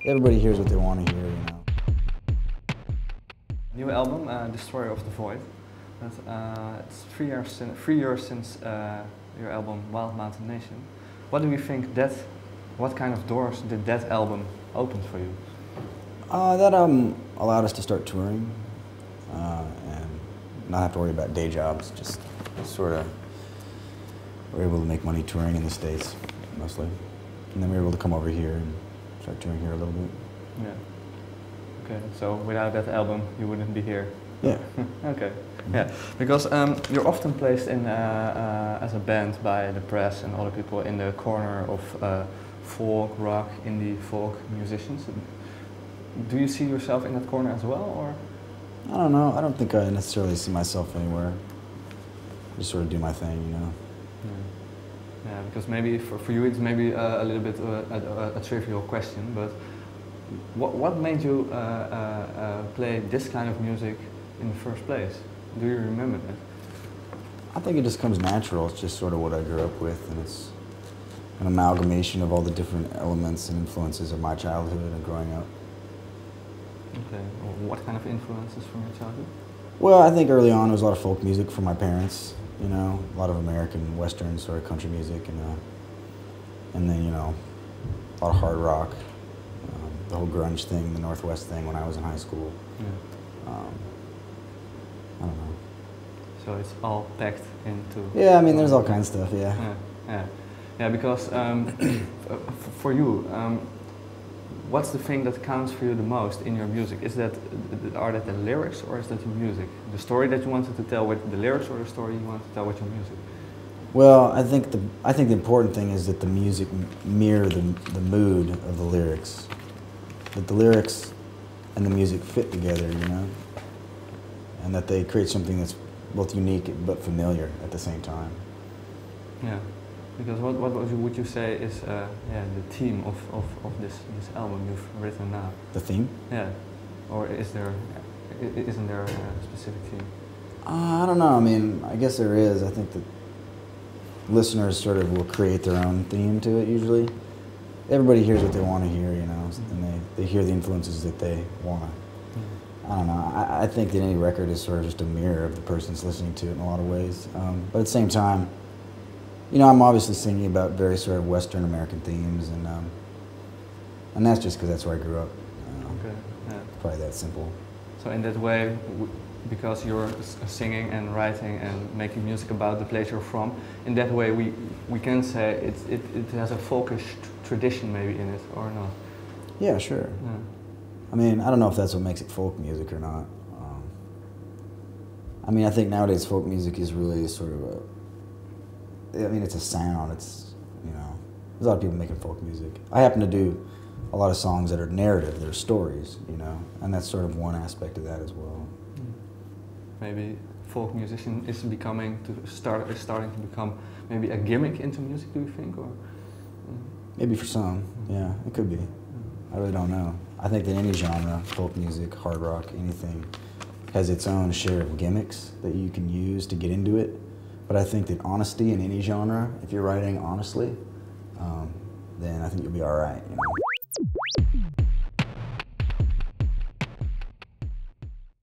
everybody hears what they want to hear, you know. New album, Destroyer of the Void. It's 3 years since your album Wild Mountain Nation. What do you think what kind of doors did that album open for you? That allowed us to start touring and not have to worry about day jobs, just sort of were able to make money touring in the States, mostly. And then we were able to come over here and start touring here a little bit. Yeah. Okay, so without that album, you wouldn't be here? Yeah. Okay. Yeah, because you're often placed in as a band by the press and other people in the corner of folk, rock, indie, folk musicians. Do you see yourself in that corner as well, or? I don't know. I don't think I necessarily see myself anywhere. I just sort of do my thing, you know. Yeah, because maybe for you it's maybe a little bit a trivial question, but what made you play this kind of music in the first place? Do you remember that? I think it just comes natural. It's just sort of what I grew up with, and it's an amalgamation of all the different elements and influences of my childhood and growing up. Okay. What kind of influences from your childhood? Well, I think early on it was a lot of folk music from my parents, you know, a lot of American Western sort of country music, and then, you know, a lot of hard rock, the whole grunge thing, the Northwest thing when I was in high school. Yeah. I don't know. So it's all packed into... Yeah, I mean, there's all kinds of stuff, yeah. Yeah, because for you, what's the thing that counts for you the most in your music? Are that the lyrics or is that your music? The story that you wanted to tell with the lyrics or the story you want to tell with your music? Well, I think the important thing is that the music mirror the mood of the lyrics. That the lyrics and the music fit together, you know? And that they create something that's both unique but familiar at the same time. Yeah. Because what would you say is the theme of this album you've written now? The theme? Yeah. Or isn't there a specific theme? I don't know. I mean, I guess there is. I think that listeners sort of will create their own theme to it usually. Everybody hears what they want to hear, you know, and they hear the influences that they want to. I don't know. I think that any record is sort of just a mirror of the person that's listening to it in a lot of ways. But at the same time, you know, I'm obviously singing about very sort of Western American themes, and that's just because that's where I grew up. Okay, yeah. Probably that simple. So in that way, because you're singing and writing and making music about the place you're from, in that way we can say it has a folkish tradition maybe in it, or not? Yeah, sure. Yeah. I mean, I don't know if that's what makes it folk music or not. I mean, I think nowadays folk music is really sort of I mean, it's a sound, it's, you know, there's a lot of people making folk music. I happen to do a lot of songs that are narrative, they're stories, you know, and that's sort of one aspect of that as well. Maybe folk musician is starting to become maybe a gimmick into music, do you think? Or maybe for some, yeah, it could be. I really don't know. I think that any genre, folk music, hard rock, anything, has its own share of gimmicks that you can use to get into it. But I think that honesty in any genre, if you're writing honestly, then I think you'll be all right, you know.